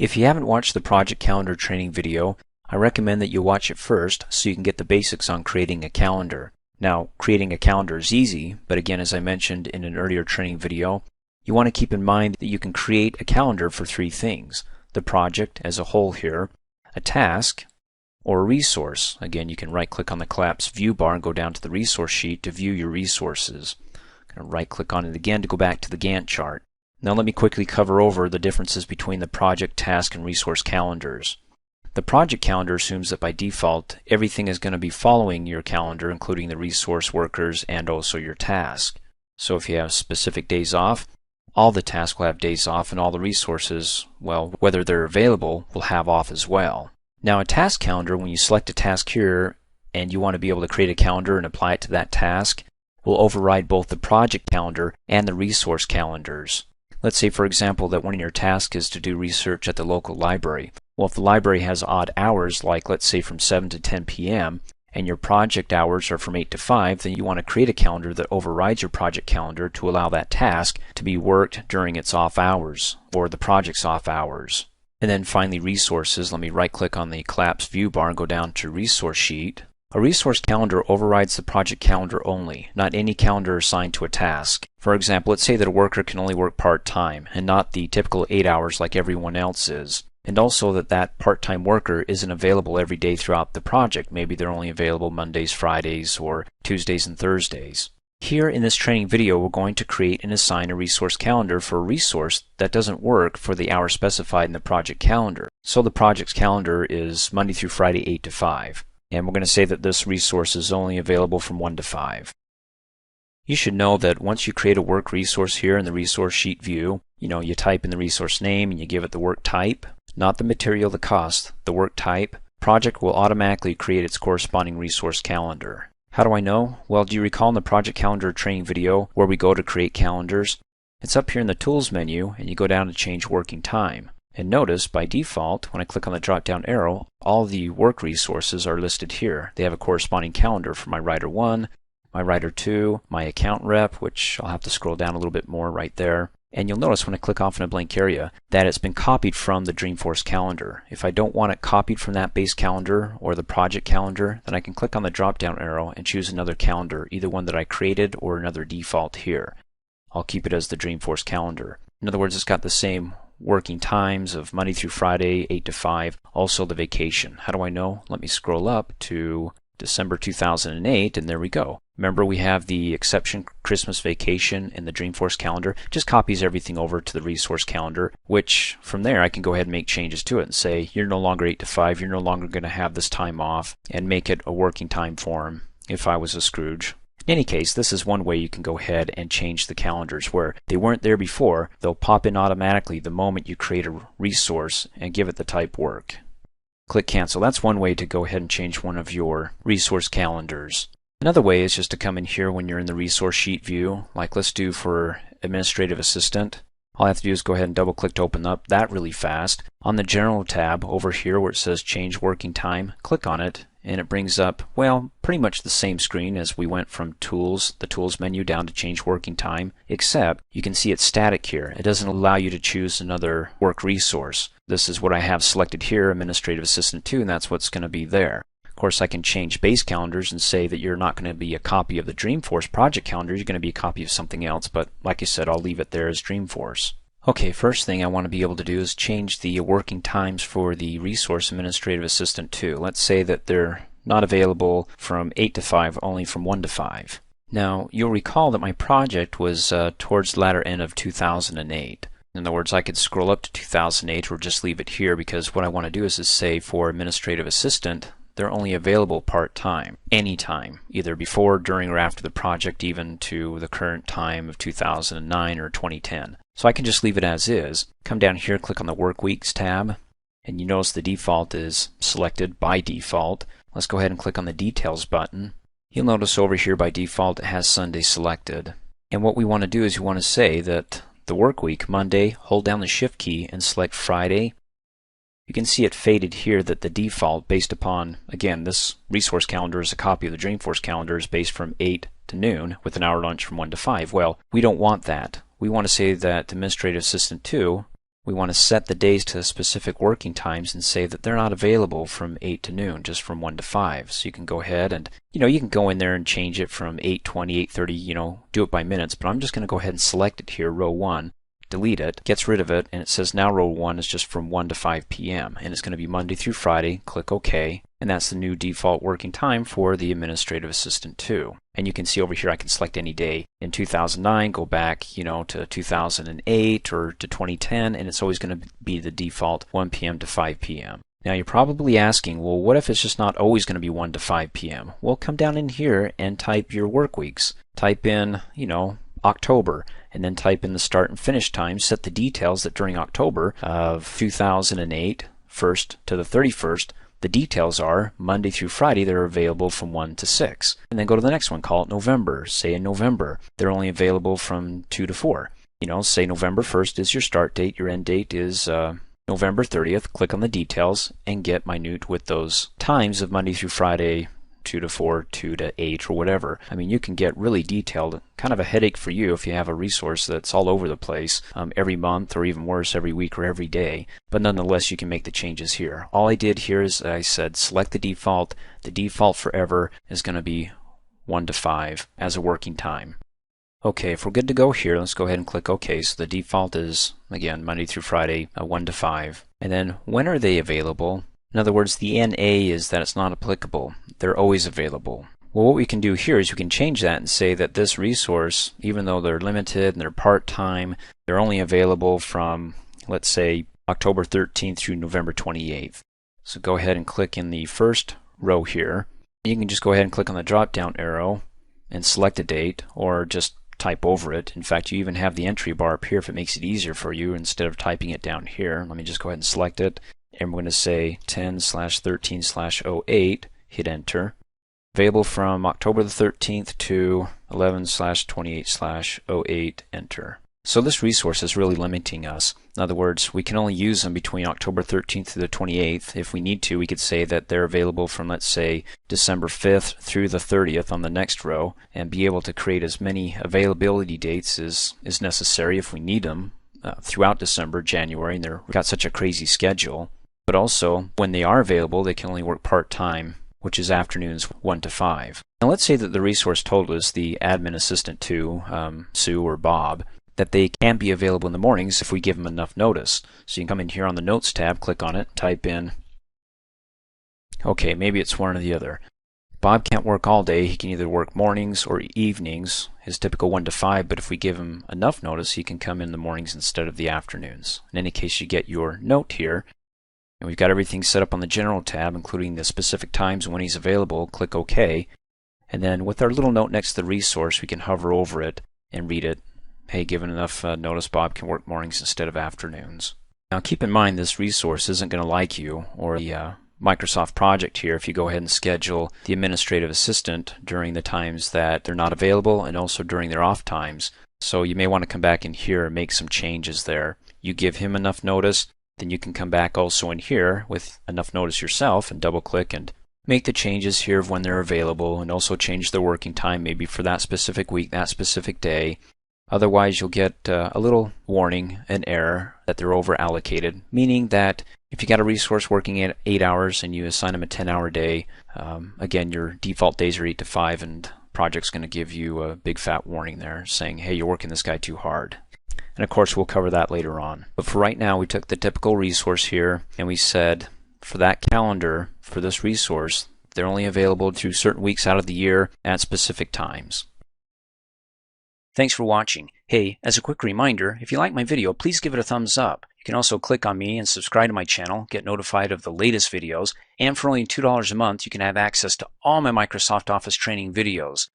If you haven't watched the project calendar training video, I recommend that you watch it first so you can get the basics on creating a calendar. Now, creating a calendar is easy, but again, as I mentioned in an earlier training video, you want to keep in mind that you can create a calendar for three things: the project as a whole here, a task, or a resource. Again, you can right-click on the collapsed view bar and go down to the resource sheet to view your resources. Right-click on it again to go back to the Gantt chart. Now let me quickly cover over the differences between the project, task, and resource calendars. The project calendar assumes that by default everything is going to be following your calendar, including the resource workers and also your task. So if you have specific days off, all the tasks will have days off, and all the resources, well, whether they're available, will have off as well. Now a task calendar, when you select a task here and you want to be able to create a calendar and apply it to that task, will override both the project calendar and the resource calendars. Let's say, for example, that one of your tasks is to do research at the local library. Well, if the library has odd hours, like let's say from 7 to 10 p.m., and your project hours are from 8 to 5, then you want to create a calendar that overrides your project calendar to allow that task to be worked during its off hours, or the project's off hours. And then finally, resources. Let me right-click on the collapsed view bar and go down to Resource Sheet. A resource calendar overrides the project calendar only, not any calendar assigned to a task. For example, let's say that a worker can only work part-time and not the typical 8 hours like everyone else is. And also that part-time worker isn't available every day throughout the project. Maybe they're only available Mondays, Fridays, or Tuesdays and Thursdays. Here in this training video, we're going to create and assign a resource calendar for a resource that doesn't work for the hours specified in the project calendar. So the project's calendar is Monday through Friday, 8 to 5. And we're going to say that this resource is only available from 1 to 5. You should know that once you create a work resource here in the resource sheet view, you type in the resource name and you give it the work type, not the material, the cost, the work type. Project will automatically create its corresponding resource calendar. How do I know? Well, do you recall in the project calendar training video where we go to create calendars? It's up here in the tools menu and you go down to change working time. And notice, by default, when I click on the drop-down arrow, all the work resources are listed here. They have a corresponding calendar for my Writer 1, my Writer 2, my Account Rep, which I'll have to scroll down a little bit more right there. And you'll notice when I click off in a blank area that it's been copied from the Dreamforce calendar. If I don't want it copied from that base calendar or the project calendar, then I can click on the drop-down arrow and choose another calendar, either one that I created or another default here. I'll keep it as the Dreamforce calendar. In other words, it's got the same working times of Monday through Friday, 8 to 5, also the vacation. How do I know? Let me scroll up to December 2008, and there we go. Remember, we have the exception Christmas vacation in the Dreamforce calendar. Just copies everything over to the resource calendar, which from there I can go ahead and make changes to it and say, you're no longer 8 to 5, you're no longer going to have this time off, and make it a working time form if I was a Scrooge. In any case, this is one way you can go ahead and change the calendars where they weren't there before. They'll pop in automatically the moment you create a resource and give it the type work. Click Cancel. That's one way to go ahead and change one of your resource calendars. Another way is just to come in here when you're in the resource sheet view, like let's do for administrative assistant. All I have to do is go ahead and double click to open up that really fast. On the General tab over here where it says Change Working Time, click on it and it brings up, well, pretty much the same screen as we went from Tools, the Tools menu, down to Change Working Time, except you can see it's static here. It doesn't allow you to choose another work resource. This is what I have selected here, Administrative Assistant 2, and that's what's going to be there. Of course, I can change base calendars and say that you're not going to be a copy of the Dreamforce project calendar, you're going to be a copy of something else, but like I said, I'll leave it there as Dreamforce. Okay, first thing I want to be able to do is change the working times for the Resource Administrative Assistant 2. Let's say that they're not available from 8 to 5, only from 1 to 5. Now, you'll recall that my project was towards the latter end of 2008. In other words, I could scroll up to 2008 or just leave it here because what I want to do is say for Administrative Assistant, they're only available part-time, anytime, either before, during, or after the project, even to the current time of 2009 or 2010. So I can just leave it as is. Come down here, click on the Work Weeks tab, and you notice the default is selected by default. Let's go ahead and click on the Details button. You'll notice over here by default it has Sunday selected. And what we want to do is we want to say that the work week, Monday, hold down the Shift key and select Friday. You can see it faded here that the default, based upon, again, this resource calendar is a copy of the Dreamforce calendar, is based from 8 to noon with an hour lunch from 1 to 5. Well, we don't want that. We want to say that Administrative Assistant 2 we want to set the days to specific working times and say that they're not available from 8 to noon, just from 1 to 5. So you can go ahead and, you can go in there and change it from 8:20, 8:30, do it by minutes. But I'm just going to go ahead and select it here, row 1, delete it, gets rid of it, and it says now row 1 is just from 1 to 5 p.m. And it's going to be Monday through Friday. Click OK. And that's the new default working time for the administrative assistant 2. And you can see over here I can select any day in 2009, go back, to 2008 or to 2010, and it's always going to be the default 1 p.m. to 5 p.m. Now you're probably asking, well, what if it's just not always going to be 1 to 5 p.m.? Well, come down in here and type your work weeks. Type in, October, and then type in the start and finish time. Set the details that during October of 2008, 1st to the 31st, the details are Monday through Friday they're available from 1 to 6. And then go to the next one, call it November. Say in November they're only available from 2 to 4. Say November 1st is your start date, your end date is November 30th. Click on the details and get minute with those times of Monday through Friday, 2 to 4, 2 to 8, or whatever. I mean, you can get really detailed. Kind of a headache for you if you have a resource that's all over the place every month, or even worse, every week or every day. But nonetheless, you can make the changes here. All I did here is I said select the default. The default forever is going to be 1 to 5 as a working time. Okay, if we're good to go here, let's go ahead and click OK. So the default is, again, Monday through Friday, 1 to 5. And then when are they available? In other words, the NA is that it's not applicable. They're always available. Well, what we can do here is we can change that and say that this resource, even though they're limited and they're part-time, they're only available from, let's say, October 13th through November 28th. So go ahead and click in the first row here. You can just go ahead and click on the drop-down arrow and select a date, or just type over it. In fact, you even have the entry bar up here if it makes it easier for you instead of typing it down here. Let me just go ahead and select it. And we're going to say 10/13/08, hit enter. Available from October the 13th to 11/28/08, enter. So this resource is really limiting us. In other words, we can only use them between October 13th to the 28th. If we need to, we could say that they're available from, let's say, December 5th through the 30th on the next row, and be able to create as many availability dates as is necessary if we need them throughout December, January, and we've got such a crazy schedule. But also, when they are available, they can only work part-time, which is afternoons 1 to 5. Now let's say that the resource told us, the admin assistant 2, Sue or Bob, that they can be available in the mornings if we give them enough notice. So you can come in here on the Notes tab, click on it, type in, okay, maybe it's one or the other. Bob can't work all day. He can either work mornings or evenings, his typical 1 to 5, but if we give him enough notice, he can come in the mornings instead of the afternoons. In any case, you get your note here. And we've got everything set up on the General tab, including the specific times when he's available. Click OK. And then with our little note next to the resource, we can hover over it and read it. Hey, given enough notice, Bob can work mornings instead of afternoons. Now keep in mind this resource isn't going to like you, or the Microsoft project here, if you go ahead and schedule the administrative assistant during the times that they're not available and also during their off times. So you may want to come back in here and make some changes there. You give him enough notice, then you can come back also in here with enough notice yourself and double click and make the changes here of when they're available, and also change their working time maybe for that specific week, that specific day. Otherwise you'll get a little warning, an error, that they're over allocated, meaning that if you got a resource working at 8 hours and you assign them a 10-hour day, again, your default days are 8 to 5, and project's going to give you a big fat warning there saying, hey, you're working this guy too hard. And of course, we'll cover that later on. But for right now, we took the typical resource here and we said for that calendar, for this resource, they're only available through certain weeks out of the year at specific times. Thanks for watching. Hey, as a quick reminder, if you like my video, please give it a thumbs up. You can also click on me and subscribe to my channel, get notified of the latest videos, and for only $2 a month, you can have access to all my Microsoft Office training videos.